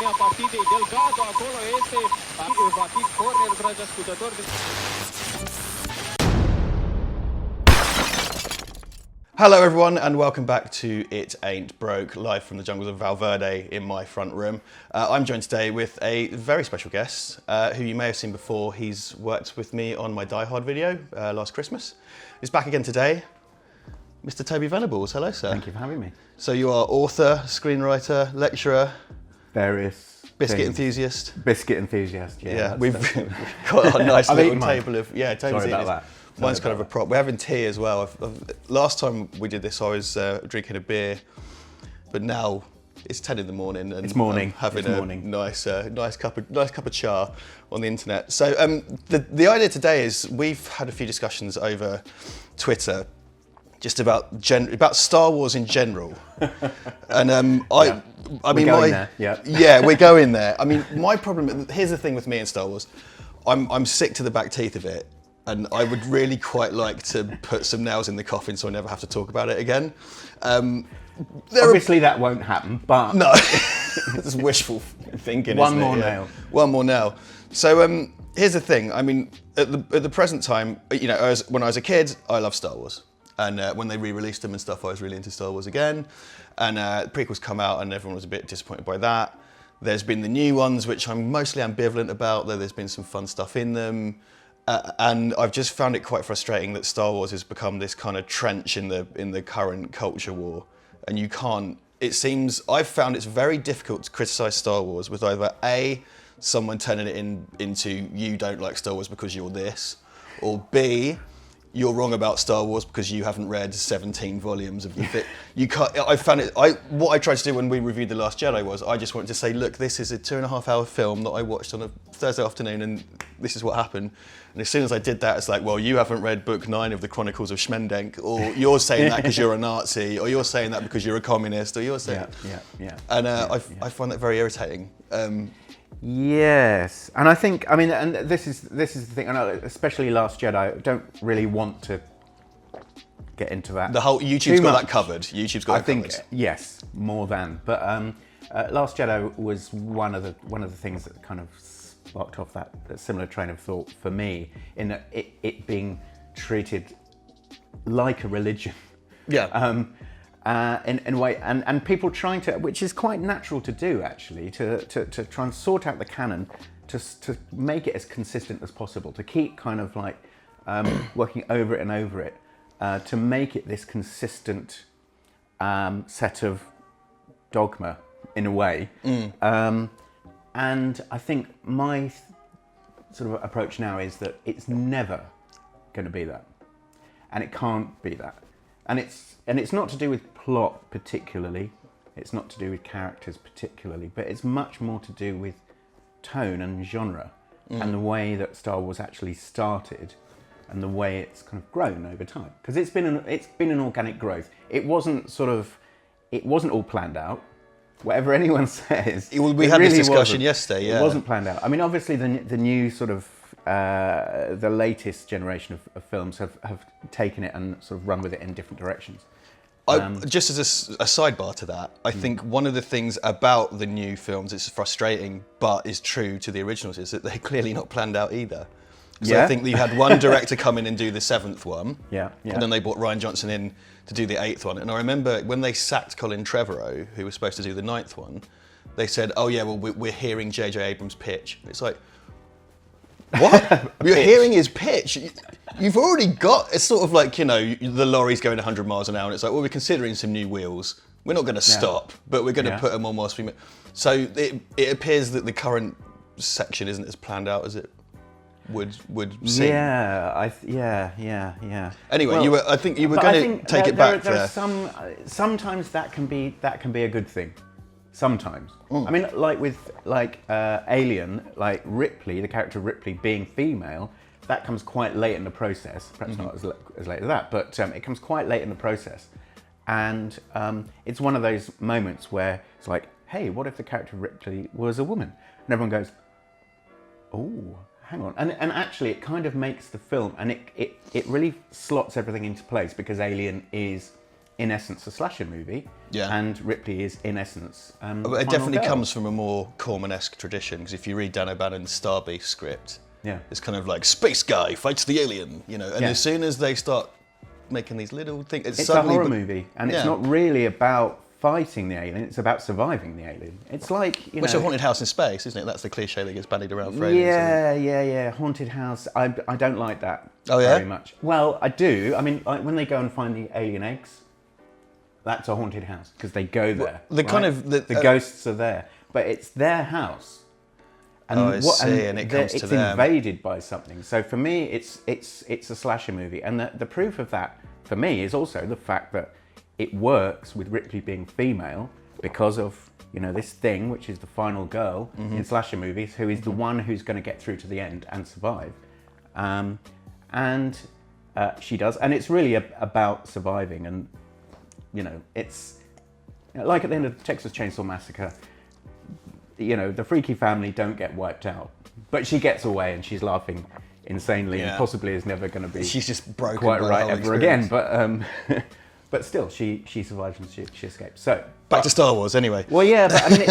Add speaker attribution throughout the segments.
Speaker 1: linia partidei Delgado, acolo este, va fi corner, dragi ascultători.
Speaker 2: Hello everyone and welcome back to It Ain't Broke, live from the jungles of Val Verde in my front room. I'm joined today with a very special guest who you may have seen before. He's worked with me on my Die Hard video last Christmas. He's back again today, Mr. Toby Venables. Hello sir.
Speaker 3: Thank you for having me.
Speaker 2: So you are author, screenwriter, lecturer,
Speaker 3: various
Speaker 2: biscuit
Speaker 3: things.
Speaker 2: enthusiast.
Speaker 3: Biscuit enthusiast, yeah.
Speaker 2: We've got a nice
Speaker 3: I've
Speaker 2: little
Speaker 3: eaten mine.
Speaker 2: table of, yeah, Toby's
Speaker 3: Sorry
Speaker 2: eating
Speaker 3: about
Speaker 2: his.
Speaker 3: that.
Speaker 2: Mine's kind of a prop. We're having tea as well. Last time we did this, I was drinking a beer, but now it's 10 in the morning and
Speaker 3: It's morning.
Speaker 2: I'm having
Speaker 3: It's morning.
Speaker 2: nice cup of cha on the internet. So the idea today is we've had a few discussions over Twitter, just about Star Wars in general, and I mean, we're going there. I mean, my problem. Here's the thing with me and Star Wars. I'm sick to the back teeth of it. And I would really quite like to put some nails in the coffin so I never have to talk about it again.
Speaker 3: Obviously that won't happen, but...
Speaker 2: No, it's wishful thinking,
Speaker 3: One more nail.
Speaker 2: One more nail. So here's the thing. I mean, at the present time, you know, when I was a kid, I loved Star Wars. And when they re-released them and stuff, I was really into Star Wars again. And prequels come out and everyone was a bit disappointed by that. There's been the new ones, which I'm mostly ambivalent about, though there's been some fun stuff in them. And I've just found it quite frustrating that Star Wars has become this kind of trench in the current culture war. And you can't, it seems, I've found it's very difficult to criticise Star Wars with either A, someone turning it into you don't like Star Wars because you're this, or B, you're wrong about Star Wars because you haven't read 17 volumes of the fit. You can't. I found it. What I tried to do when we reviewed The Last Jedi was I just wanted to say, look, this is a 2.5-hour film that I watched on a Thursday afternoon, and this is what happened. And as soon as I did that, it's like, well, you haven't read Book 9 of the Chronicles of Schmendenk, or you're saying that because you're a Nazi, or you're saying that because you're a communist, or you're saying.
Speaker 3: Yeah.
Speaker 2: And I find that very irritating.
Speaker 3: Yes, and I think, I mean, and this is the thing, and especially Last Jedi, I don't really want to get into that.
Speaker 2: The whole YouTube's got that covered. YouTube's got that covered.
Speaker 3: Yes, more than. But Last Jedi was one of the things that kind of sparked off that similar train of thought for me, in that it being treated like a religion.
Speaker 2: Yeah.
Speaker 3: In a way, and people trying to, which is quite natural to do actually, to try and sort out the canon, to make it as consistent as possible, to keep kind of like working over it and over it, to make it this consistent set of dogma in a way. And I think my sort of approach now is that it's never going to be that, and it can't be that. And it's not to do with plot particularly, it's not to do with characters particularly, but it's much more to do with tone and genre and the way that Star Wars actually started and the way it's kind of grown over time. Because it's been an organic growth. It wasn't all planned out. Whatever anyone says,
Speaker 2: we had this discussion yesterday. Yeah,
Speaker 3: it wasn't planned out. I mean, obviously the new sort of the latest generation of films have taken it and sort of run with it in different directions.
Speaker 2: Just as a sidebar to that, I think one of the things about the new films, it's frustrating, but is true to the originals, is that they're clearly not planned out either. Because I think that you had one director come in and do the 7th one, and then they brought Rian Johnson in to do the 8th one. And I remember when they sacked Colin Trevorrow, who was supposed to do the 9th one, they said, oh yeah, well, we're hearing J.J. Abrams' pitch. It's like, what? You're hearing his pitch? You've already got, it's sort of like, you know, the lorry's going 100 miles an hour and it's like, well, we're considering some new wheels. We're not going to stop, but we're going to put them on more speed. So it appears that the current section isn't as planned out as it would seem.
Speaker 3: Yeah.
Speaker 2: Anyway,
Speaker 3: well,
Speaker 2: I think you were going to take it back there.
Speaker 3: Sometimes that can be a good thing. Sometimes. I mean, with Alien, like Ripley, the character Ripley being female, that comes quite late in the process. Perhaps not as late as that, but it comes quite late in the process. And it's one of those moments where it's like, hey, what if the character Ripley was a woman? And everyone goes, oh, hang on. And actually, it kind of makes the film, and it really slots everything into place, because Alien is in essence a slasher movie,
Speaker 2: Yeah.
Speaker 3: and Ripley is in essence.
Speaker 2: But it definitely comes from a more Corman-esque tradition, because if you read Dan O'Bannon's Star Beast script,
Speaker 3: Yeah.
Speaker 2: it's kind of like space guy fights the alien, you know. And
Speaker 3: Yeah.
Speaker 2: as soon as they start making these little things,
Speaker 3: It's
Speaker 2: suddenly
Speaker 3: a horror movie, and it's
Speaker 2: Yeah.
Speaker 3: not really about fighting the alien. It's about surviving the alien. It's like
Speaker 2: Which is a haunted house in space, isn't it? That's the cliche that gets bandied around for aliens.
Speaker 3: Yeah. Haunted house. I don't like that
Speaker 2: Oh, yeah?
Speaker 3: very much. Well, I do. I mean, like when they go and find the alien eggs, that's a haunted house because they go there.
Speaker 2: the kind
Speaker 3: right?
Speaker 2: of- the-
Speaker 3: ghosts are there, but it's their house. And
Speaker 2: Oh, I see, and it comes to
Speaker 3: it's
Speaker 2: them.
Speaker 3: invaded by something. So for me, it's a slasher movie, and the proof of that for me is also the fact that it works with Ripley being female because of this thing, which is the final girl in slasher movies, who is the one who's going to get through to the end and survive, and she does, and it's really about surviving, and it's like at the end of the Texas Chainsaw Massacre. The freaky family don't get wiped out, but she gets away and she's laughing insanely and possibly is never going to be
Speaker 2: She's just broken
Speaker 3: quite
Speaker 2: by the
Speaker 3: right
Speaker 2: whole
Speaker 3: ever
Speaker 2: experience.
Speaker 3: again. But but still, she survives and she escapes. So
Speaker 2: Back to Star Wars, anyway.
Speaker 3: well, yeah, but I mean,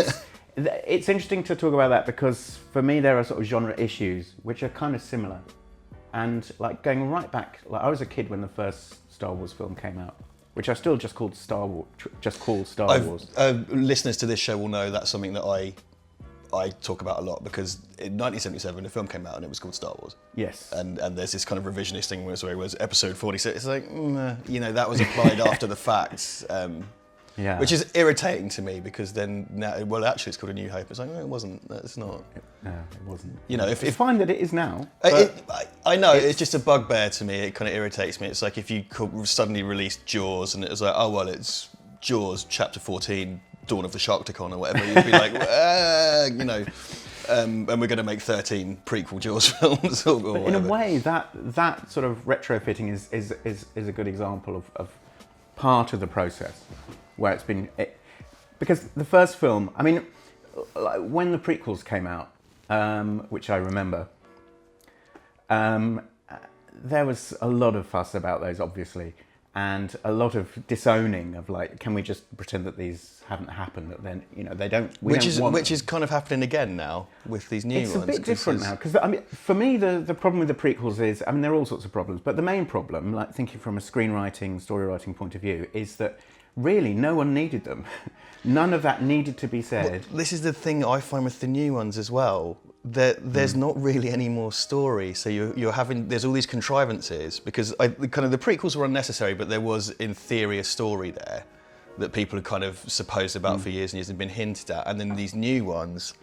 Speaker 3: it's interesting to talk about that because for me there are sort of genre issues which are kind of similar, and like going right back, like I was a kid when the first Star Wars film came out, which I still just called Star Wars.
Speaker 2: Listeners to this show will know that's something that I talk about a lot, because in 1977 the film came out and it was called Star Wars.
Speaker 3: Yes.
Speaker 2: And there's this kind of revisionist thing where it was episode 46. It's like, that was applied after the fact.
Speaker 3: Yeah.
Speaker 2: Which is irritating to me, because then now, well, actually it's called A New Hope. It's like, no, it wasn't. It's not.
Speaker 3: No, it wasn't.
Speaker 2: If
Speaker 3: It's fine that it is now.
Speaker 2: I know, it's just a bugbear to me. It kind of irritates me. It's like if you suddenly released Jaws and it was like, oh, well, it's Jaws chapter 14, Dawn of the Sharkticon or whatever, you'd be like, and we're going to make 13 prequel Jaws films or
Speaker 3: But in a way, that sort of retrofitting is a good example of part of the process where it's been... because the first film, I mean, like when the prequels came out, which I remember, there was a lot of fuss about those, obviously, and a lot of disowning of like, can we just pretend that these haven't happened? That then they don't.
Speaker 2: Which is kind of happening again now with these new ones.
Speaker 3: It's a bit different now, because I mean, for me, the problem with the prequels is, I mean, there are all sorts of problems, but the main problem, like thinking from a screenwriting, story writing point of view, is that really no one needed them. None of that needed to be said.
Speaker 2: Well, this is the thing I find with the new ones as well. There's not really any more story, so you're having, there's all these contrivances, because the prequels were unnecessary, but there was in theory a story there that people had kind of supposed about for years and years and been hinted at, and then these new ones,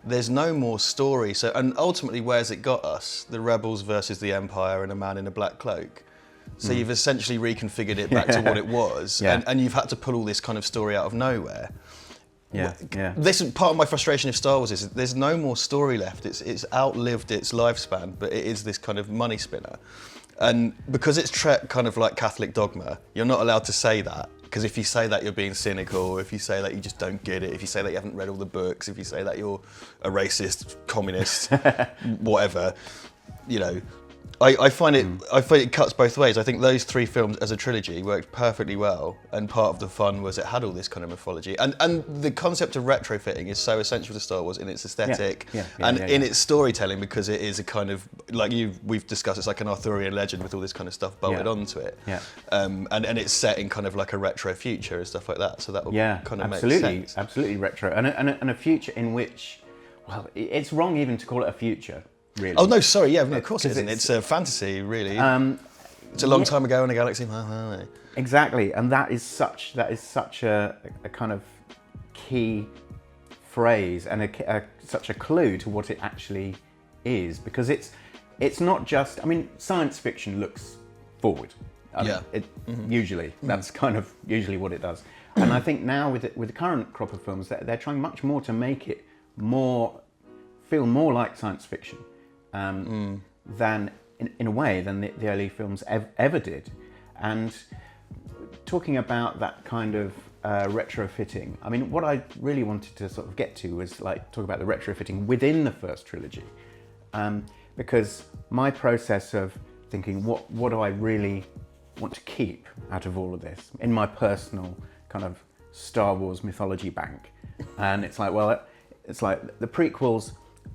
Speaker 2: there's no more story. So, and ultimately, where's it got us? The rebels versus the Empire and a man in a black cloak. So you've essentially reconfigured it back to what it was, and you've had to pull all this kind of story out of nowhere.
Speaker 3: Yeah.
Speaker 2: This is part of my frustration of Star Wars, is there's no more story left. It's outlived its lifespan, but it is this kind of money spinner. And because it's kind of like Catholic dogma, you're not allowed to say that, because if you say that, you're being cynical. If you say that, you just don't get it. If you say that, you haven't read all the books. If you say that, you're a racist, communist, whatever, I find it cuts both ways. I think those three films as a trilogy worked perfectly well, and part of the fun was it had all this kind of mythology, and the concept of retrofitting is so essential to Star Wars in its aesthetic and in its storytelling, because it is a kind of, like we've discussed, it's like an Arthurian legend with all this kind of stuff bolted onto it, and it's set in kind of like a retro future and stuff like that. So that will kind of make sense.
Speaker 3: Absolutely retro, and a future in which, well, it's wrong even to call it a future. Really.
Speaker 2: Oh no, sorry, no, of course it isn't. It's a fantasy, really. It's a long time ago in a galaxy.
Speaker 3: Exactly, and that is such a kind of key phrase and such a clue to what it actually is, because it's not just. I mean, science fiction looks forward. Usually, that's kind of usually what it does. And I think now with the current crop of films, they're trying much more to make it feel more like science fiction. Than in a way than the early films ever did. And talking about that kind of retrofitting, I mean, what I really wanted to sort of get to was like talk about the retrofitting within the first trilogy, because my process of thinking what do I really want to keep out of all of this in my personal kind of Star Wars mythology bank. And it's like, well, it's like the prequels,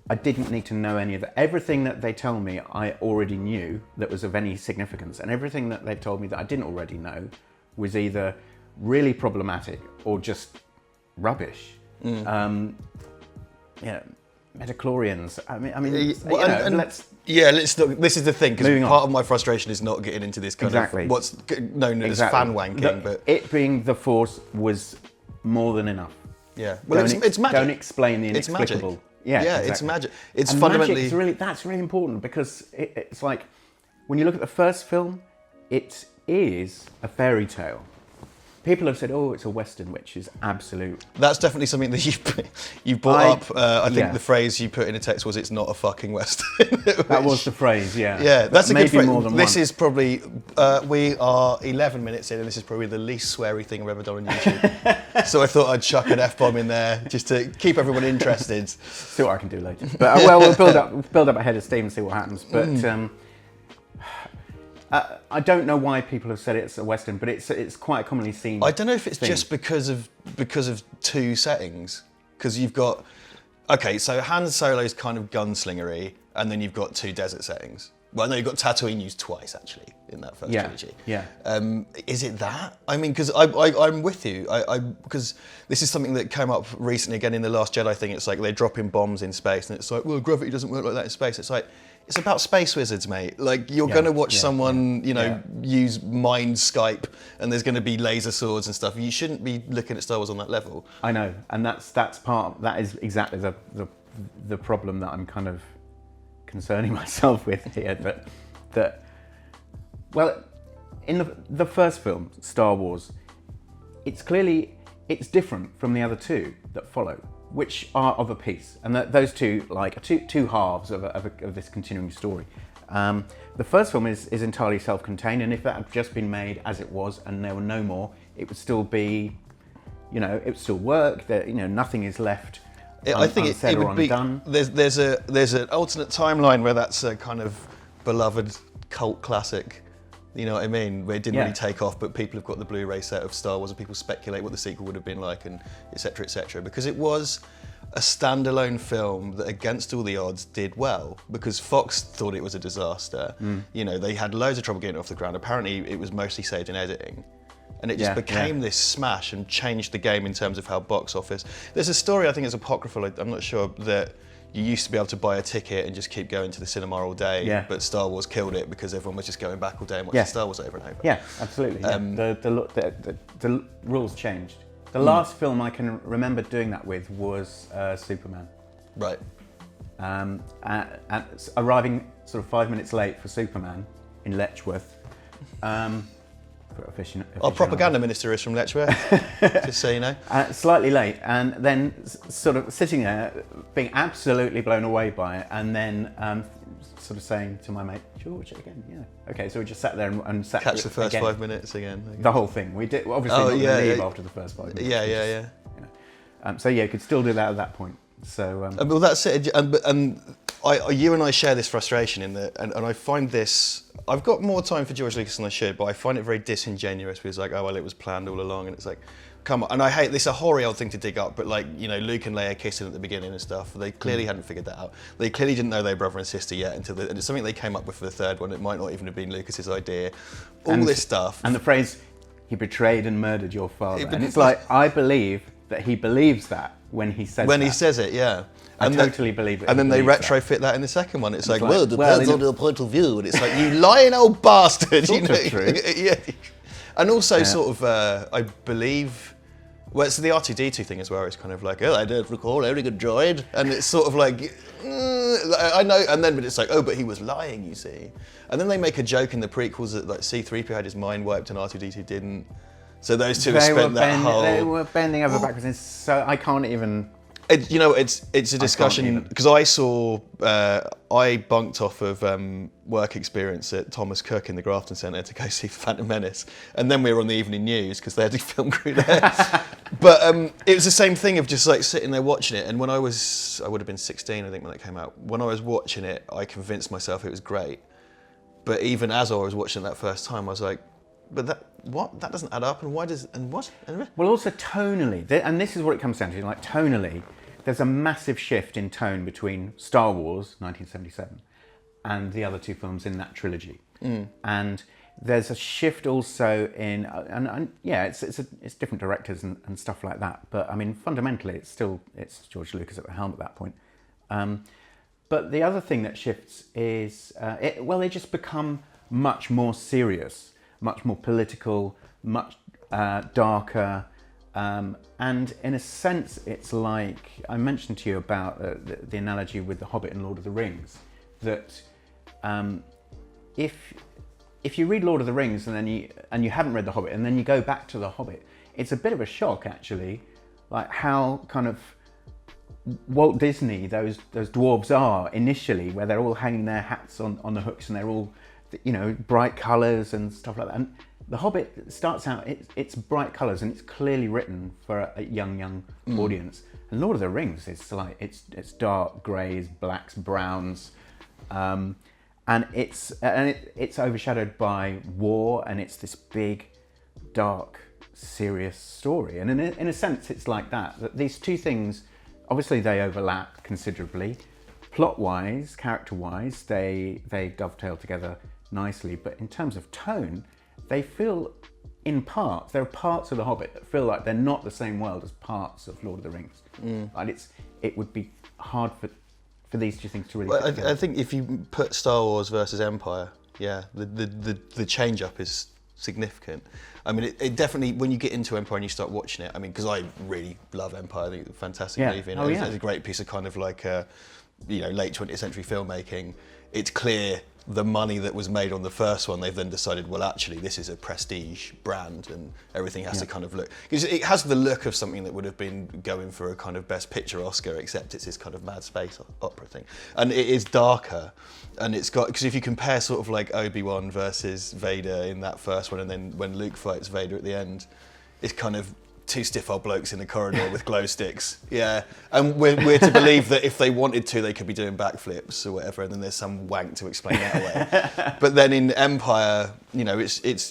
Speaker 3: I didn't need to know any of that. Everything that they tell me, I already knew that was of any significance. And everything that they told me that I didn't already know was either really problematic or just rubbish. Yeah, Metachlorians. I mean,
Speaker 2: well, let's not. This is the thing, because part of my frustration is not getting into this kind of what's known as fan wanking. But
Speaker 3: it being the Force was more than enough.
Speaker 2: Yeah, well, it's magic.
Speaker 3: Don't explain the inexplicable.
Speaker 2: It's magic. Yeah,
Speaker 3: exactly.
Speaker 2: It's magic. It's
Speaker 3: and
Speaker 2: fundamentally
Speaker 3: that's really important, because it's like when you look at the first film, it is a fairy tale. People have said, "Oh, it's a Western," which is absolute.
Speaker 2: That's definitely something that you brought up. I think the phrase you put in a text was, "It's not a fucking Western."
Speaker 3: That was the phrase, yeah.
Speaker 2: Yeah, that's a good phrase.
Speaker 3: More than
Speaker 2: this
Speaker 3: one.
Speaker 2: is probably we are 11 minutes in, and this is probably the least sweary thing I've ever done on YouTube. So I thought I'd chuck an F-bomb in there just to keep everyone interested.
Speaker 3: See what I can do later. But well, we'll build up a head of steam and see what happens. But. I don't know why people have said it's a Western, but it's quite a commonly seen.
Speaker 2: I don't know if it's just because of two settings. Because you've got so Han Solo's kind of gunslingery, and then you've got two desert settings. Well, no, you've got Tatooine used twice actually in that first trilogy.
Speaker 3: Yeah.
Speaker 2: Is it that? I mean, because I'm with you. Because this is something that came up recently again in the Last Jedi thing. It's like they're dropping bombs in space, and it's like, well, gravity doesn't work like that in space. It's like, it's about space wizards, mate. Like, you're going to watch someone, use mind Skype, and there's going to be laser swords and stuff. You shouldn't be looking at Star Wars on that level.
Speaker 3: I know, and that is exactly the problem that I'm kind of concerning myself with here. That well, in the first film, Star Wars, it's different from the other two that follow, which are of a piece, and those two like two halves of this continuing story. The first film is entirely self-contained, and if that had just been made as it was and there were no more, it would still be, it would still work. That nothing is left.
Speaker 2: I think it would be.
Speaker 3: Undone.
Speaker 2: There's an alternate timeline where that's a kind of beloved cult classic. You know what I mean? Where it didn't really take off, but people have got the Blu-ray set of Star Wars, and people speculate what the sequel would have been like, and et cetera, because it was a standalone film that, against all the odds, did well, because Fox thought it was a disaster. They had loads of trouble getting it off the ground. Apparently, it was mostly saved in editing. And it just became this smash and changed the game in terms of how box office. There's a story, I think it's apocryphal, I'm not sure, that you used to be able to buy a ticket and just keep going to the cinema all day, but Star Wars killed it because everyone was just going back all day and watching Star Wars over and over.
Speaker 3: Yeah, absolutely. The rules changed. The last film I can remember doing that with was Superman.
Speaker 2: Right.
Speaker 3: And arriving sort of 5 minutes late for Superman in Letchworth.
Speaker 2: Our propaganda minister is from Letchworth, just so you know.
Speaker 3: Slightly late, and then sort of sitting there, being absolutely blown away by it, and then sort of saying to my mate, "Should we watch it again?" Yeah. Okay, so we just sat there and sat.
Speaker 2: Catch the first
Speaker 3: again.
Speaker 2: 5 minutes again.
Speaker 3: The whole thing. We did obviously not leave after the first 5 minutes.
Speaker 2: Yeah.
Speaker 3: So you could still do that at that point. So.
Speaker 2: Well, that's it. And you and I share this frustration in that, and I find this. I've got more time for George Lucas than I should, but I find it very disingenuous because, like, oh well, it was planned all along, and it's like, come on. And I hate this. It's a hoary old thing to dig up, but like, Luke and Leia kissing at the beginning and stuff. They clearly hadn't figured that out. They clearly didn't know they were brother and sister yet and it's something they came up with for the third one. It might not even have been Lucas's idea. This stuff.
Speaker 3: And the phrase, "He betrayed and murdered your father," and it's like, I believe that he believes that when he says
Speaker 2: he says it, yeah.
Speaker 3: I totally believe it.
Speaker 2: And then they retrofit that in the second one. It's like, well, it depends on your point of view. And it's like, you lying old bastard.
Speaker 3: Sort of true.
Speaker 2: Yeah. And also sort of, I believe, well, it's the R2-D2 thing as well. It's kind of like, oh, I don't recall owning a droid. And it's sort of like, I know. And then, but it's like, oh, but he was lying, you see. And then they make a joke in the prequels that like C-3PO had his mind wiped and R2-D2 didn't. So those two have spent that whole...
Speaker 3: They were bending over backwards, and so I can't even...
Speaker 2: It's a discussion because I bunked off of work experience at Thomas Cook in the Grafton Centre to go see Phantom Menace, and then we were on the evening news because they had a film crew there. But it was the same thing of just like sitting there watching it. And when I would have been 16, I think, when it came out. When I was watching it, I convinced myself it was great. But even as I was watching it that first time, I was like, but that doesn't add up, and why does, and what?
Speaker 3: Well, also tonally, and this is what it comes down to, like tonally, there's a massive shift in tone between Star Wars, 1977, and the other two films in that trilogy. And there's a shift also in, and yeah, it's different directors and stuff like that. But I mean, fundamentally, it's George Lucas at the helm at that point. But the other thing that shifts is, they just become much more serious, much more political, much darker. And in a sense, it's like, I mentioned to you about the analogy with The Hobbit and Lord of the Rings, that if you read Lord of the Rings and you haven't read The Hobbit and then you go back to The Hobbit, it's a bit of a shock actually, like how kind of Walt Disney those dwarves are initially, where they're all hanging their hats on the hooks and they're all, you know, bright colours and stuff like that. And The Hobbit starts out, it's bright colours and it's clearly written for a young audience. And Lord of the Rings is like, it's dark greys, blacks, browns, and it's overshadowed by war, and it's this big, dark, serious story. And in a sense, it's like that these two things, obviously they overlap considerably. Plot-wise, character-wise, they dovetail together nicely, but in terms of tone, they feel, in parts, there are parts of The Hobbit that feel like they're not the same world as parts of Lord of the Rings. And it would be hard for these two things to really fit together.
Speaker 2: I think if you put Star Wars versus Empire, yeah, the change up is significant. I mean, it definitely, when you get into Empire and you start watching it, I mean, because I really love Empire, I think it's a fantastic movie. And it's a great piece of kind of like, late 20th century filmmaking. It's clear the money that was made on the first one, they've then decided, well, actually, this is a prestige brand and everything has to kind of look, because it has the look of something that would have been going for a kind of Best Picture Oscar, except it's this kind of mad space opera thing. And it is darker, and it's got, because if you compare sort of like Obi-Wan versus Vader in that first one, and then when Luke fights Vader at the end, it's kind of two stiff old blokes in the corridor with glow sticks. Yeah, and we're to believe that if they wanted to, they could be doing backflips or whatever, and then there's some wank to explain that away. But then in Empire, you know, it's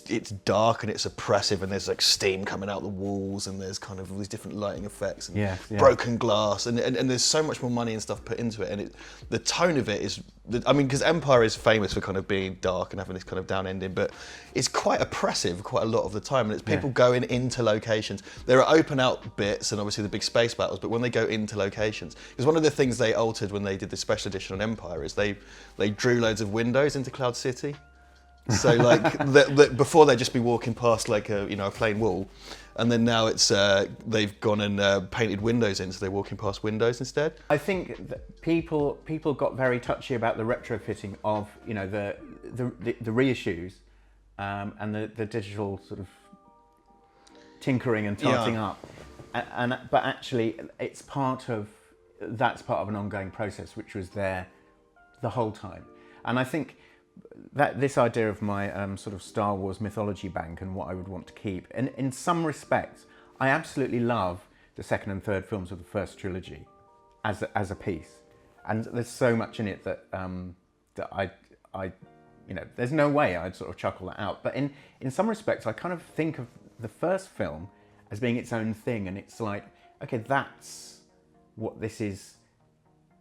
Speaker 2: dark and it's oppressive, and there's like steam coming out the walls, and there's kind of all these different lighting effects and broken glass, and there's so much more money and stuff put into it, and the tone of it is, I mean, because Empire is famous for kind of being dark and having this kind of down ending, but it's quite oppressive quite a lot of the time, and it's people going into locations. There are open out bits and obviously the big space battles, but when they go into locations, because one of the things they altered when they did the special edition on Empire is they drew loads of windows into Cloud City. So like before they'd just be walking past like a plain wall, and then now it's they've gone and painted windows in, so they're walking past windows instead.
Speaker 3: I think that people got very touchy about the retrofitting of the reissues and the digital sort of tinkering and tarting up, but actually that's part of an ongoing process which was there the whole time. And I think that this idea of my sort of Star Wars mythology bank and what I would want to keep, and in some respects I absolutely love the second and third films of the first trilogy as a piece, and there's so much in it that I there's no way I'd sort of chuckle that out. But in some respects I kind of think of the first film as being its own thing, and it's like, okay, that's what this is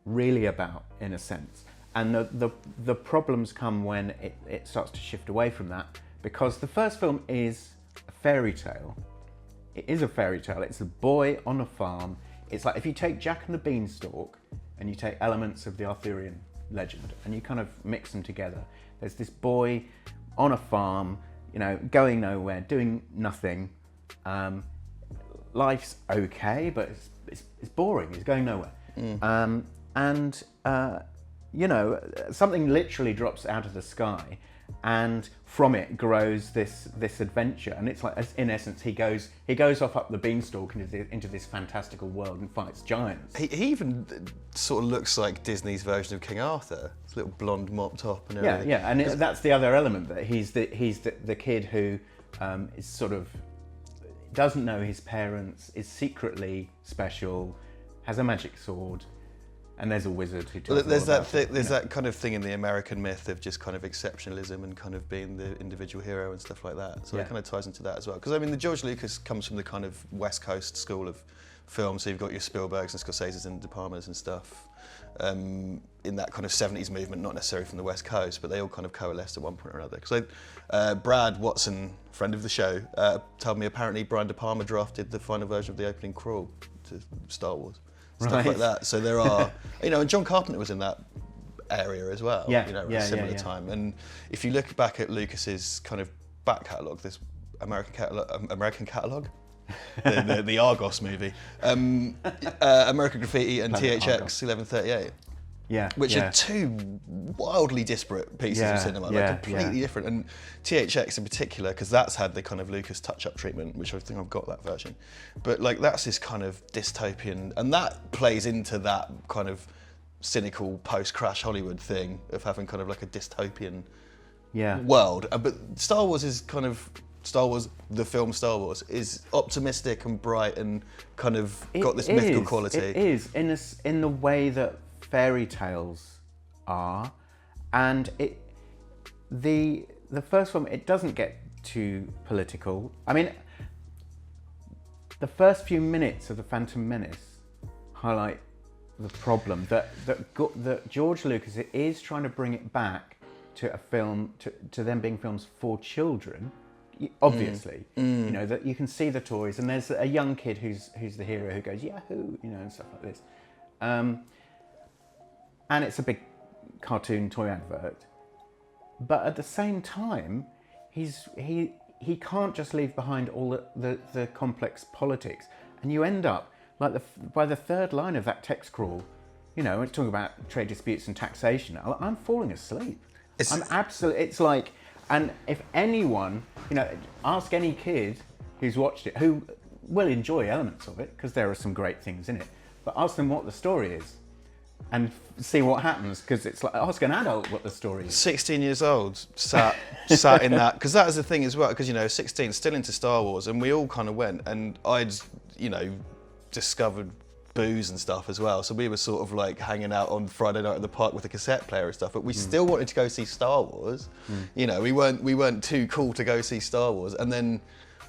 Speaker 3: really about in a sense. And the problems come when it starts to shift away from that, because the first film is a fairy tale. It is a fairy tale. It's a boy on a farm. It's like if you take Jack and the Beanstalk and you take elements of the Arthurian legend and you kind of mix them together. There's this boy on a farm, going nowhere, doing nothing. Life's okay, but it's boring. He's going nowhere. Something literally drops out of the sky, and from it grows this adventure. And it's like, in essence, he goes off up the beanstalk into this fantastical world and fights giants.
Speaker 2: He even sort of looks like Disney's version of King Arthur. His little blonde mop top and everything.
Speaker 3: Yeah, and that's the other element, that he's the kid who is sort of doesn't know his parents, is secretly special, has a magic sword, and there's a wizard who tells
Speaker 2: Well, there's
Speaker 3: them all
Speaker 2: that
Speaker 3: about it,
Speaker 2: there's that kind of thing in the American myth of just kind of exceptionalism and kind of being the individual hero and stuff like that. So it kind of ties into that as well. Because I mean, the George Lucas comes from the kind of West Coast school of film. So you've got your Spielbergs and Scorseses and De Palmas and stuff in that kind of 70s movement, not necessarily from the West Coast, but they all kind of coalesced at one point or another. Because Brad Watson, friend of the show, told me apparently Brian De Palma drafted the final version of the opening crawl to Star Wars. Stuff like that. So there are, and John Carpenter was in that area as well.
Speaker 3: Yeah,
Speaker 2: at a similar time. And if you look back at Lucas's kind of back catalogue, this American catalogue, the Argos movie, American Graffiti and THX 1138.
Speaker 3: Yeah,
Speaker 2: which are two wildly disparate pieces of cinema, like completely different. And THX in particular, because that's had the kind of Lucas touch-up treatment, which I think I've got that version. But like that's this kind of dystopian, and that plays into that kind of cynical post-crash Hollywood thing of having kind of like a dystopian world. But Star Wars is kind of the film Star Wars is optimistic and bright and kind of got this mythical quality.
Speaker 3: It is in the way that fairy tales are, and the first film, it doesn't get too political. I mean, the first few minutes of The Phantom Menace highlight the problem that George Lucas is trying to bring it back to a film to them being films for children. Obviously, that you can see the toys, and there's a young kid who's the hero who goes Yahoo, and stuff like this. And it's a big cartoon toy advert, but at the same time, he can't just leave behind all the complex politics, and you end up like by the third line of that text crawl, it's talking about trade disputes and taxation. I'm falling asleep. It's like, and if anyone, ask any kid who's watched it who will enjoy elements of it because there are some great things in it, but ask them what the story is. And see what happens, because it's like ask an adult what the story is.
Speaker 2: 16 years old, sat in that, because that is the thing as well. Because 16, still into Star Wars, and we all kind of went, and I'd discovered booze and stuff as well. So we were sort of like hanging out on Friday night at the park with a cassette player and stuff. But we still wanted to go see Star Wars. We weren't too cool to go see Star Wars, and then.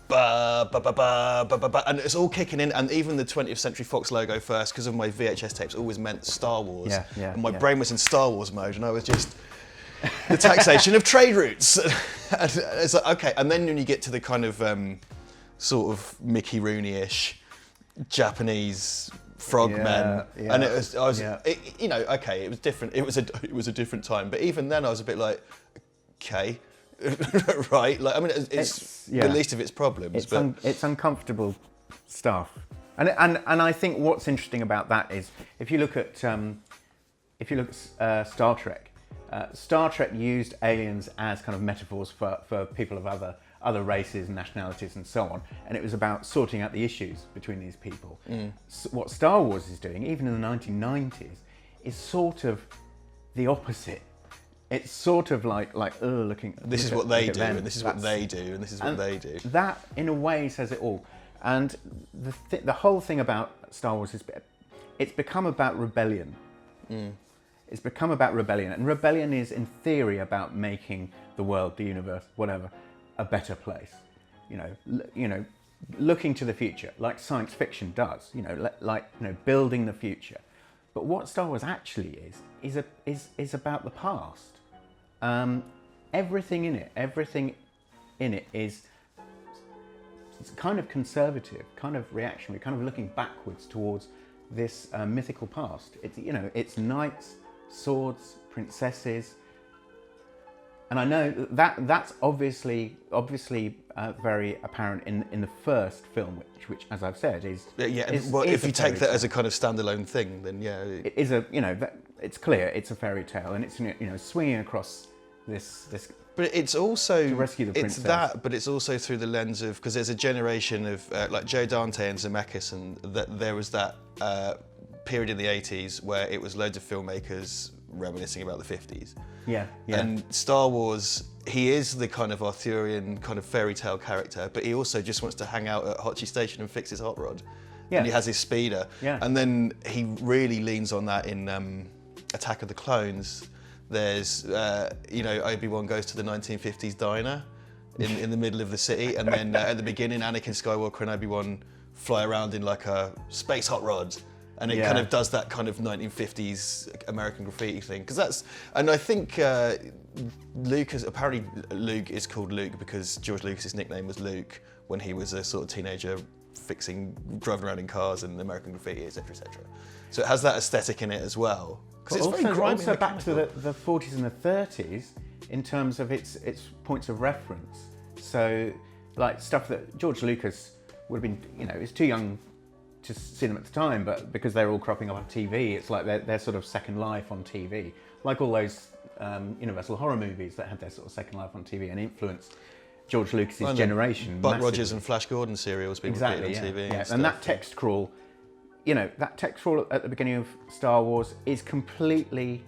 Speaker 2: And it's all kicking in, and even the 20th Century Fox logo first, because of my VHS tapes, always meant Star Wars. And my brain was in Star Wars mode, and I was just the taxation of trade routes. And it's like, okay, and then when you get to the kind of sort of Mickey Rooney-ish Japanese frogmen, and it was, okay, it was different. It was a different time, but even then I was a bit like, okay. Right, like I mean, it's the least of its problems.
Speaker 3: It's uncomfortable stuff, and I think what's interesting about that is if you look at Star Trek. Star Trek used aliens as kind of metaphors for people of other races and nationalities and so on, and it was about sorting out the issues between these people. So what Star Wars is doing, even in the 1990s, is sort of the opposite. It's sort of like looking.
Speaker 2: This is what they do, and this is what they do, and this is what they do.
Speaker 3: That, in a way, says it all. And the whole thing about Star Wars is it's become about rebellion. It's become about rebellion, and rebellion is, in theory, about making the world, the universe, whatever, a better place. Looking to the future, like science fiction does. Building the future. But what Star Wars actually is about the past. Everything in it is kind of conservative, kind of reactionary, kind of looking backwards towards this mythical past. It's knights, swords, princesses, and I know that's obviously very apparent in the first film, which as I've said is
Speaker 2: if you take that as a kind of standalone thing, then it
Speaker 3: is it's clear it's a fairy tale, and it's swinging across this.
Speaker 2: But it's also
Speaker 3: to rescue the princess.
Speaker 2: It's that, but it's also through the lens of, because there's a generation of like Joe Dante and Zemeckis, and that there was that period in the 80s where it was loads of filmmakers reminiscing about the 50s.
Speaker 3: Yeah.
Speaker 2: And Star Wars, he is the kind of Arthurian kind of fairy tale character, but he also just wants to hang out at Hotchie Station and fix his hot rod.
Speaker 3: Yeah.
Speaker 2: and he has his speeder.
Speaker 3: Yeah.
Speaker 2: And then he really leans on that in Attack of the Clones. There's, Obi-Wan goes to the 1950s diner in the middle of the city, and then at the beginning, Anakin Skywalker and Obi-Wan fly around in like a space hot rod. And it kind of does that kind of 1950s American graffiti thing. And I think Luke is called Luke because George Lucas's nickname was Luke when he was a sort of teenager driving around in cars and American graffiti, etc., etc. So it has that aesthetic in it as well. Because it's very grimy.
Speaker 3: Also back to the 40s and the 30s in terms of its points of reference. So like stuff that George Lucas would have been, is too young to see them at the time, but because they're all cropping up on TV, it's like they're sort of second life on TV. Like all those Universal horror movies that had their sort of second life on TV and influenced George Lucas's generation.
Speaker 2: Buck
Speaker 3: massively.
Speaker 2: Rogers and Flash Gordon serials being repeated on TV.
Speaker 3: Yeah. And that text crawl, that text crawl at the beginning of Star Wars is completely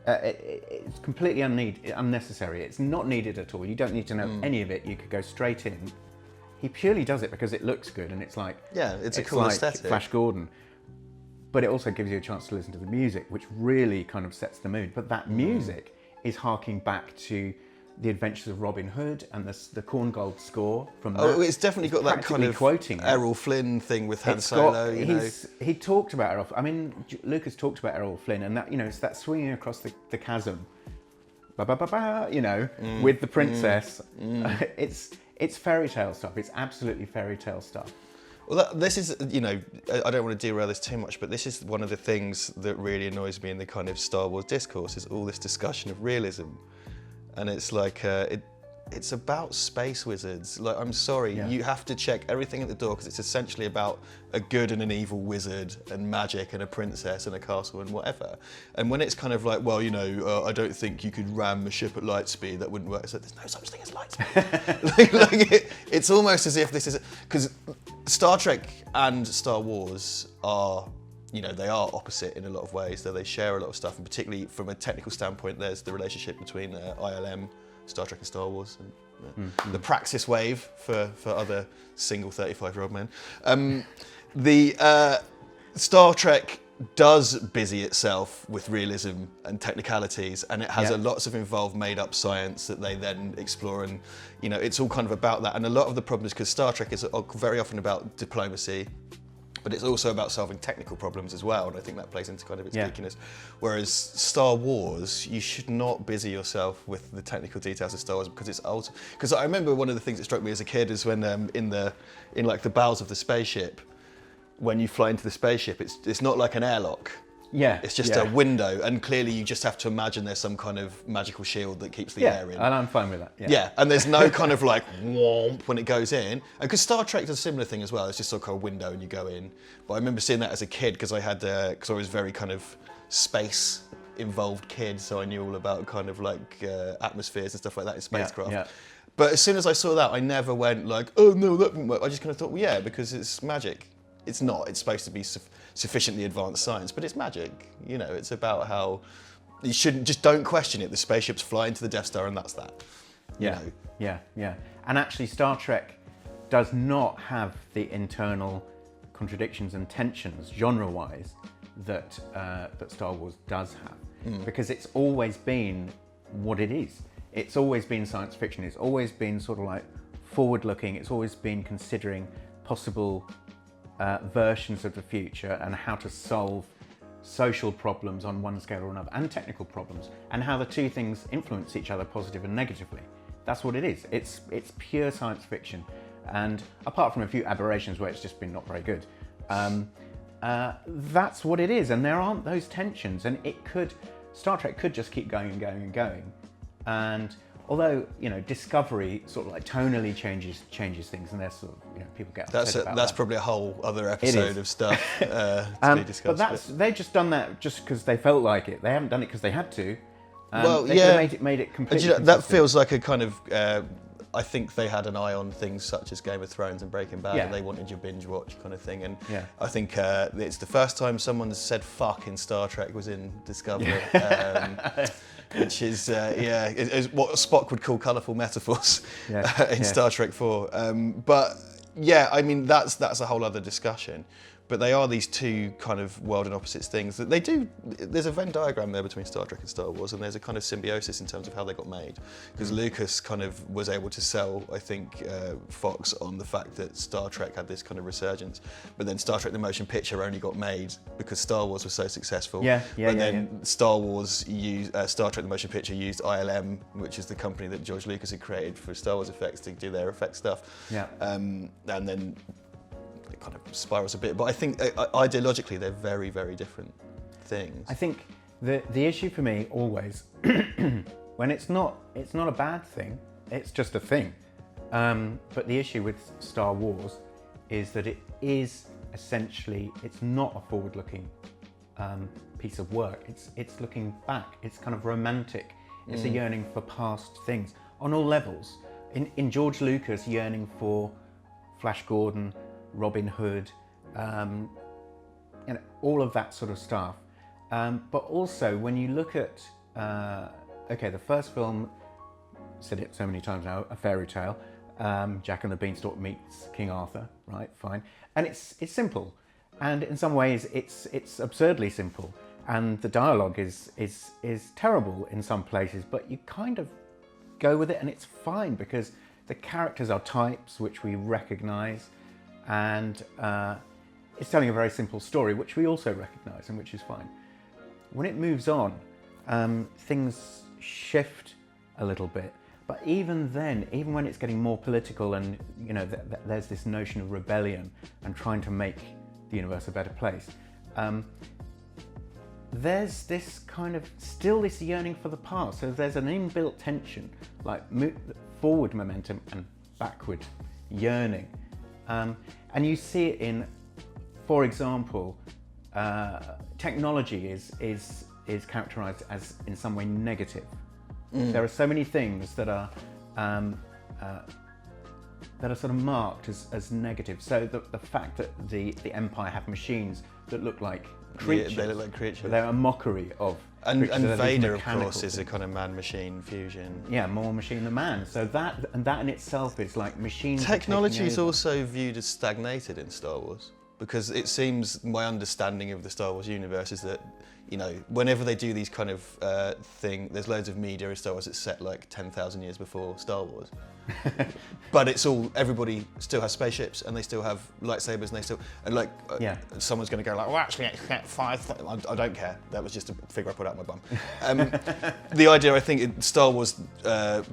Speaker 3: it's completely unnecessary. It's not needed at all. You don't need to know any of it. You could go straight in. He purely does it because it looks good and it's like...
Speaker 2: Yeah, it's a cool
Speaker 3: like
Speaker 2: aesthetic.
Speaker 3: Flash Gordon. But it also gives you a chance to listen to the music, which really kind of sets the mood. But that music is harking back to The Adventures of Robin Hood and the Korngold score from that.
Speaker 2: Oh, it's definitely got that kind of
Speaker 3: quoting
Speaker 2: Errol Flynn thing with Han Solo,
Speaker 3: He talked about Errol... I mean, Lucas talked about Errol Flynn and that, it's that swinging across the chasm, with the princess. It's fairy tale stuff. It's absolutely fairy tale stuff.
Speaker 2: Well, this is, I don't want to derail this too much, but this is one of the things that really annoys me in the kind of Star Wars discourse, is all this discussion of realism. And it's like, it's about space wizards. Like, I'm sorry, you have to check everything at the door because it's essentially about a good and an evil wizard and magic and a princess and a castle and whatever. And when it's kind of like, well, I don't think you could ram a ship at light speed, that wouldn't work. It's like, there's no such thing as light speed. It's almost as if this is, because Star Trek and Star Wars are, they are opposite in a lot of ways, though they share a lot of stuff, and particularly from a technical standpoint, there's the relationship between ILM, Star Trek and Star Wars, and the Praxis wave for other single 35-year-old men. The Star Trek does busy itself with realism and technicalities, and it has lots of involved made-up science that they then explore, and it's all kind of about that. And a lot of the problems, because Star Trek is very often about diplomacy, but it's also about solving technical problems as well, and I think that plays into kind of its geekiness. Whereas Star Wars, you should not busy yourself with the technical details of Star Wars because it's old. Because I remember one of the things that struck me as a kid is when in like the bowels of the spaceship, when you fly into the spaceship, it's not like an airlock.
Speaker 3: Yeah.
Speaker 2: It's just a window, and clearly you just have to imagine there's some kind of magical shield that keeps the air in.
Speaker 3: And I'm fine with that.
Speaker 2: Yeah, and there's no kind of like whomp when it goes in. And because Star Trek does a similar thing as well, it's just sort of a window and you go in. But I remember seeing that as a kid because I was very kind of space involved kid, so I knew all about kind of like atmospheres and stuff like that in spacecraft.
Speaker 3: Yeah.
Speaker 2: But as soon as I saw that, I never went like, oh no, that wouldn't work. I just kind of thought, well, yeah, because it's magic. It's not. It's supposed to be sufficiently advanced science, but it's magic. It's about how you don't question it. The spaceships fly into the Death Star, and that's that.
Speaker 3: Yeah. And actually, Star Trek does not have the internal contradictions and tensions, genre-wise, that Star Wars does have, because it's always been what it is. It's always been science fiction. It's always been sort of like forward-looking. It's always been considering possible versions of the future and how to solve social problems on one scale or another, and technical problems, and how the two things influence each other positive and negatively. That's what it is. It's pure science fiction, and apart from a few aberrations where it's just been not very good, that's what it is. And there aren't those tensions, and Star Trek could just keep going and going and going. And although Discovery sort of like tonally changes things, and there's sort of people get upset about
Speaker 2: that's
Speaker 3: that.
Speaker 2: probably a whole other episode of stuff to be discussed.
Speaker 3: But they've just done that just because they felt like it. They haven't done it because they had to.
Speaker 2: Well,
Speaker 3: they
Speaker 2: yeah,
Speaker 3: made it completely.
Speaker 2: That feels like a kind of. I think they had an eye on things such as Game of Thrones and Breaking Bad, and they wanted your binge watch kind of thing. And I think it's the first time someone said "fuck" in Star Trek was in Discovery. Which is, is what Spock would call colourful metaphors in Star Trek 4. But Yeah, I mean that's a whole other discussion, but they are these two kind of world and opposites things that they do. There's a Venn diagram there between Star Trek and Star Wars, and there's a kind of symbiosis in terms of how they got made. Because Lucas kind of was able to sell, I think, Fox on the fact that Star Trek had this kind of resurgence, but then Star Trek the motion picture only got made because Star Wars was so successful. Star Wars used Star Trek the motion picture used ILM, which is the company that George Lucas had created for Star Wars effects to do their effect stuff.
Speaker 3: Yeah.
Speaker 2: And then it kind of spirals a bit, but I think ideologically they're very, very different things.
Speaker 3: I think the issue for me always, when it's not a bad thing, it's just a thing. But the issue with Star Wars is that it is essentially, it's not a forward-looking piece of work. It's looking back. It's kind of romantic. It's a yearning for past things on all levels. In George Lucas, yearning for Flash Gordon, Robin Hood, all of that sort of stuff. But also, when you look at, the first film, said it so many times now, a fairy tale, Jack and the Beanstalk meets King Arthur, right? Fine, and it's simple, and in some ways it's absurdly simple, and the dialogue is terrible in some places, but you kind of go with it, and it's fine because the characters are types which we recognise. And it's telling a very simple story, which we also recognise and which is fine. When it moves on, things shift a little bit. But even then, even when it's getting more political and, there's this notion of rebellion and trying to make the universe a better place, there's this kind of, still this yearning for the past. So there's an inbuilt tension, like forward momentum and backward yearning. And you see it in, for example, technology is characterized as in some way negative. There are so many things that are sort of marked as negative. So the fact that the Empire have machines that look like creatures,
Speaker 2: they look like creatures.
Speaker 3: They're a mockery of.
Speaker 2: And Vader, of course, is a kind of man-machine fusion.
Speaker 3: Yeah, more machine than man. So that in itself is like machines.
Speaker 2: Technology is also viewed as stagnated in Star Wars, because it seems, my understanding of the Star Wars universe is that, whenever they do these kind of there's loads of media in Star Wars that's set like 10,000 years before Star Wars. But everybody still has spaceships and they still have lightsabers and someone's going to go like, well, actually, it's set 5. I don't care. That was just a figure I put out my bum. The idea, I think, Star Wars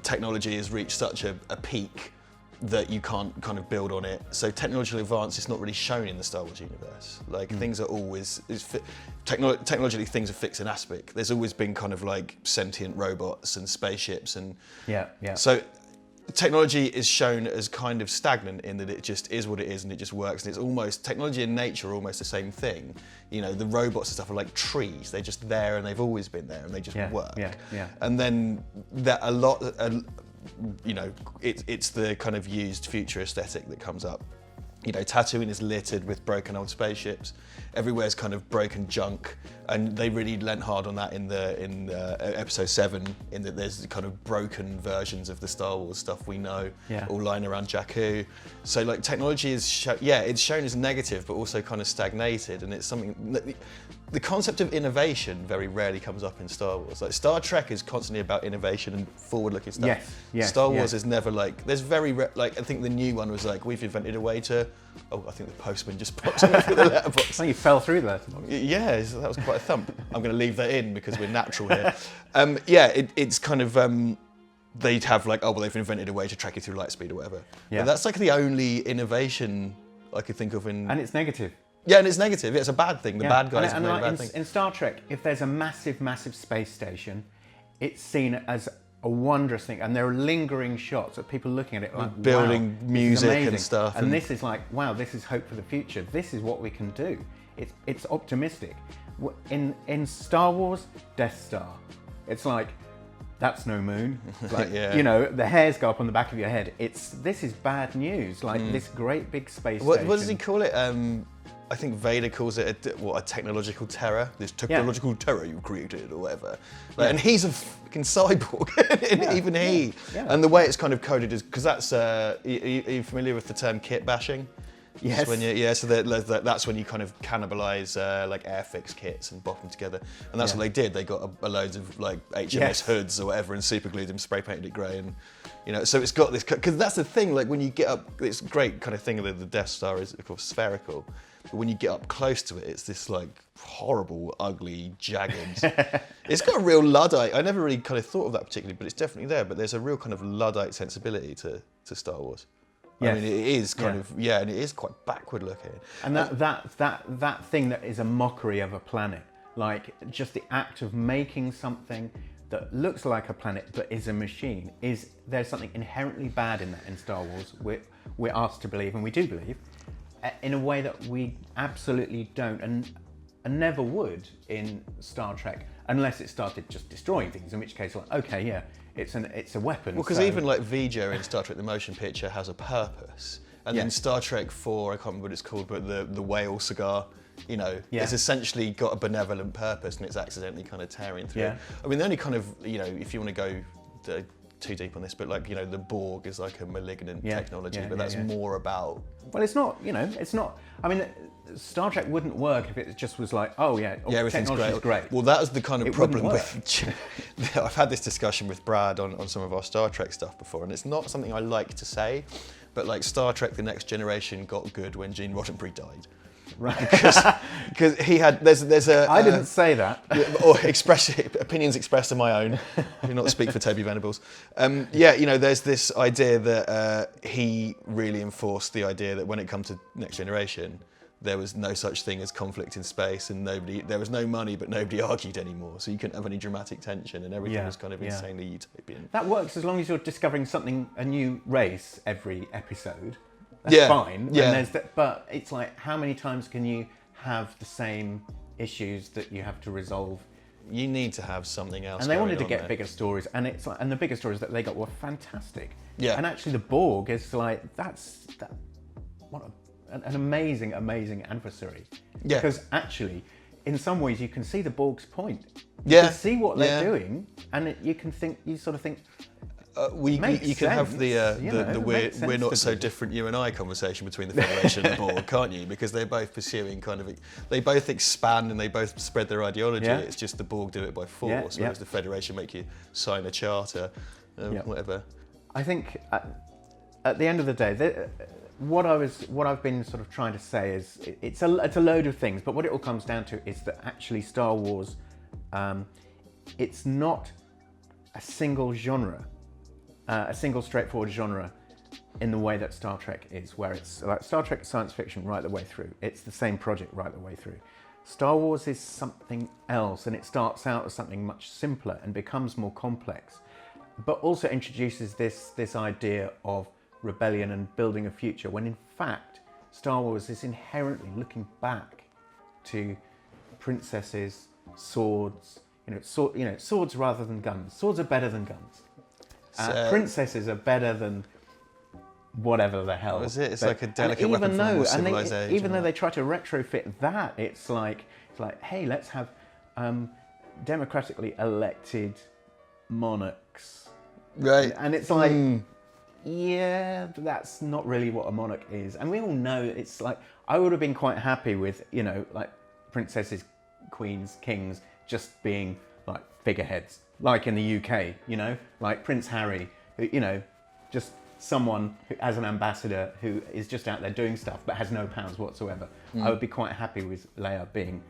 Speaker 2: technology has reached such a peak that you can't kind of build on it. So technological advance is not really shown in the Star Wars universe. Like things are always, technologically things are fixed in aspect. There's always been kind of like sentient robots and spaceships and so technology is shown as kind of stagnant in that it just is what it is and it just works, and it's almost, technology and nature are almost the same thing. The robots and stuff are like trees. They're just there and they've always been there and they just work. And then that it's the kind of used future aesthetic that comes up. Tatooine is littered with broken old spaceships. Everywhere's kind of broken junk, and they really lent hard on that in episode 7, in that there's kind of broken versions of the Star Wars stuff we know, all lying around Jakku. So like technology is, it's shown as negative, but also kind of stagnated, and it's something that the concept of innovation very rarely comes up in Star Wars. Like Star Trek is constantly about innovation and forward-looking stuff. Star Wars is never like, there's I think the new one was like, we've invented a way to, I think the postman just popped on through the letterbox.
Speaker 3: Oh, you fell through the letterbox.
Speaker 2: Yeah, that was quite a thump. I'm going to leave that in because we're natural here. It's kind of, they'd have like, they've invented a way to track you through light speed or whatever. But that's like the only innovation I could think of in...
Speaker 3: And it's negative.
Speaker 2: Yeah, and it's negative. It's a bad thing. The bad guys are doing a bad thing.
Speaker 3: In Star Trek, if there's a massive, massive space station, it's seen as a wondrous thing, and there are lingering shots of people looking at it like,
Speaker 2: building
Speaker 3: wow,
Speaker 2: music and stuff.
Speaker 3: And this is like, wow, this is hope for the future. This is what we can do. It's optimistic. In Star Wars, Death Star, it's like, that's no moon. Like, the hairs go up on the back of your head. This is bad news. Like this great big space station.
Speaker 2: What does he call it? I think Vader calls it a technological terror. This technological terror you created, or whatever. Like, and he's a fucking cyborg, even he.
Speaker 3: Yeah.
Speaker 2: And the way it's kind of coded is because that's. Are you familiar with the term kit bashing?
Speaker 3: Yes.
Speaker 2: When so that's when you kind of cannibalize like Airfix kits and bop them together, and that's what they did. They got a loads of like HMS hoods or whatever and super glued them, spray painted it grey, and so it's got this, because that's the thing. Like when you get up, it's a great kind of thing. The Death Star is of course spherical, but when you get up close to it, it's this like horrible, ugly, jagged. It's got a real Luddite. I never really kind of thought of that particularly, but it's definitely there. But there's a real kind of Luddite sensibility to Star Wars. Yes. I mean, it is kind of, and it is quite backward looking.
Speaker 3: And that thing that is a mockery of a planet, like just the act of making something that looks like a planet but is a machine, there's something inherently bad in that in Star Wars. We're asked to believe, and we do believe, in a way that we absolutely don't and never would in Star Trek, unless it started just destroying things, in which case, like, okay, yeah, it's a weapon.
Speaker 2: Well, because even like V'Ger in Star Trek the Motion Picture has a purpose, and then Star Trek 4, I can't remember what it's called, but the whale cigar, it's essentially got a benevolent purpose, and it's accidentally kind of tearing through.
Speaker 3: Yeah.
Speaker 2: I mean, the only kind of, if you want to go too deep on this, but like, the Borg is like a malignant technology, but that's more about...
Speaker 3: Well, it's not, I mean, Star Trek wouldn't work if it just was like, everything's great.
Speaker 2: Well, that was the kind of problem with... I've had this discussion with Brad on some of our Star Trek stuff before, and it's not something I like to say, but like Star Trek The Next Generation got good when Gene Roddenberry died.
Speaker 3: Right.
Speaker 2: Because he had, there's a...
Speaker 3: I didn't say that.
Speaker 2: Or opinions expressed are my own. I do not speak for Toby Venables. There's this idea that he really enforced the idea that when it comes to Next Generation, there was no such thing as conflict in space, and there was no money, but nobody argued anymore. So you couldn't have any dramatic tension, and everything was kind of insanely utopian.
Speaker 3: That works as long as you're discovering a new race every episode. That's fine.
Speaker 2: Yeah.
Speaker 3: But it's like, how many times can you have the same issues that you have to resolve?
Speaker 2: You need to have something else.
Speaker 3: And they wanted to get bigger stories, and it's like, and the bigger stories that they got were fantastic.
Speaker 2: Yeah.
Speaker 3: And actually, the Borg is like what an amazing adversary. Yeah. Because actually, in some ways, you can see the Borg's point. You can see what they're doing, and you sort of think.
Speaker 2: You can have the we're not so different, you and I conversation between the Federation and the Borg, can't you? Because they're both pursuing they both expand and they both spread their ideology. Yeah. It's just the Borg do it by force, whereas the Federation make you sign a charter, whatever. I
Speaker 3: think at the end of the day, what I've been sort of trying to say is it's a load of things, but what it all comes down to is that actually Star Wars, it's not a single genre. A single straightforward genre in the way that Star Trek is, where it's like Star Trek is science fiction right the way through. It's the same project right the way through. Star Wars is something else, and it starts out as something much simpler and becomes more complex, but also introduces this idea of rebellion and building a future, when in fact Star Wars is inherently looking back to princesses, swords, swords rather than guns. Swords are better than guns. Princesses are better than whatever the hell.
Speaker 2: Is it? It's like a delicate weapon form of civilization.
Speaker 3: Even though they try to retrofit that, it's like, hey, let's have democratically elected monarchs.
Speaker 2: Right.
Speaker 3: And it's like, that's not really what a monarch is. And we all know it's like, I would have been quite happy with, like princesses, queens, kings just being like figureheads. Like in the UK, like Prince Harry, who, just someone who, as an ambassador who is just out there doing stuff but has no powers whatsoever. I would be quite happy with Leia being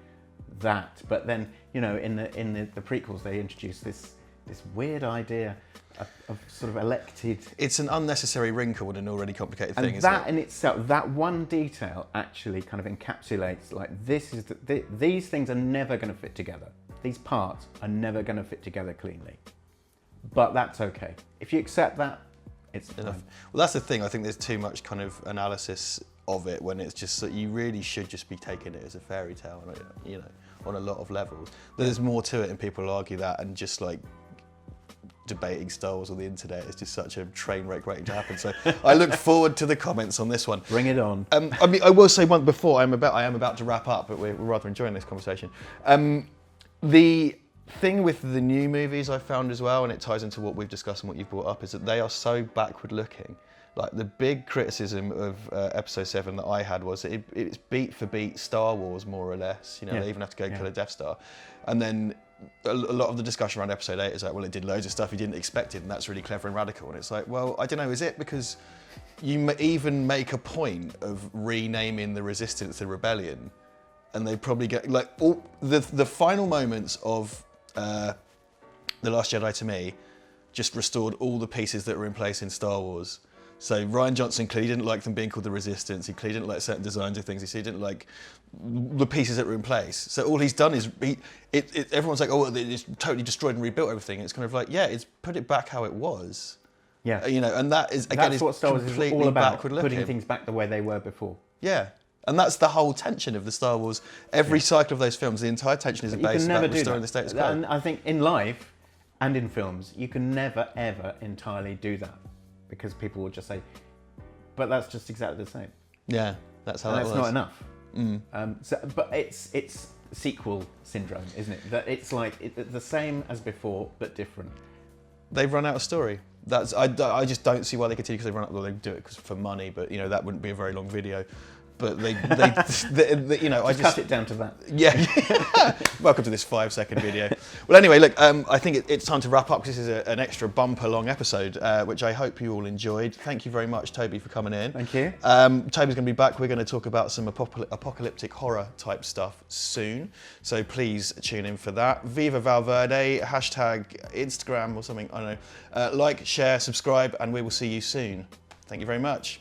Speaker 3: that. But then, in the prequels, they introduced this weird idea of sort of elected.
Speaker 2: It's an unnecessary wrinkle in an already complicated thing.
Speaker 3: And that in itself, that one detail actually kind of encapsulates like these things are never going to fit together. These parts are never going to fit together cleanly. But that's okay. If you accept that, it's enough.
Speaker 2: Well, that's the thing. I think there's too much kind of analysis of it when it's just that you really should just be taking it as a fairy tale, on a lot of levels. There's more to it, and people argue that, and just like debating Star Wars on the internet is just such a train wreck waiting to happen. So I look forward to the comments on this one.
Speaker 3: Bring it on.
Speaker 2: I mean, I will say one before I am about to wrap up, but we're rather enjoying this conversation. The thing with the new movies I found as well, and it ties into what we've discussed and what you've brought up, is that they are so backward looking. Like the big criticism of Episode 7 that I had was that it's beat for beat Star Wars more or less. You know, they even have to go kill a Death Star, and then a lot of the discussion around Episode 8 is like, well, it did loads of stuff you didn't expect it, and that's really clever and radical. And it's like, well, I don't know, is it because you even make a point of renaming the Resistance the Rebellion, and they probably get like all the final moments of The Last Jedi to me just restored all the pieces that were in place in Star Wars. So Rian Johnson clearly didn't like them being called the Resistance. He clearly didn't like certain designs of things. He didn't like the pieces that were in place. So all he's done is everyone's like, oh, it's totally destroyed and rebuilt everything. It's kind of like, yeah, it's put it back how it was.
Speaker 3: Yeah,
Speaker 2: you know, and that is again
Speaker 3: that's what Star Wars is all about, putting things back the way they were before.
Speaker 2: Yeah. And that's the whole tension of the Star Wars. Every cycle of those films, the entire tension is based about restoring the status quo.
Speaker 3: And I think in life and in films, you can never, ever entirely do that, because people will just say, but that's just exactly the same.
Speaker 2: Yeah, that's how that was.
Speaker 3: That's not enough. But it's sequel syndrome, isn't it? That it's like the same as before, but different.
Speaker 2: They've run out of story. I just don't see why they continue, because they run out. Well, they do it for money, but you know that wouldn't be a very long video. But they you know,
Speaker 3: just cut it down to that.
Speaker 2: Yeah. Welcome to this 5-second video. Well, anyway, look, I think it's time to wrap up, because this is an extra bumper long episode, which I hope you all enjoyed. Thank you very much, Toby, for coming in.
Speaker 3: Thank you.
Speaker 2: Toby's going to be back. We're going to talk about some apocalyptic horror type stuff soon, so please tune in for that. Viva Val Verde, hashtag Instagram or something, I don't know. Like, share, subscribe, and we will see you soon. Thank you very much.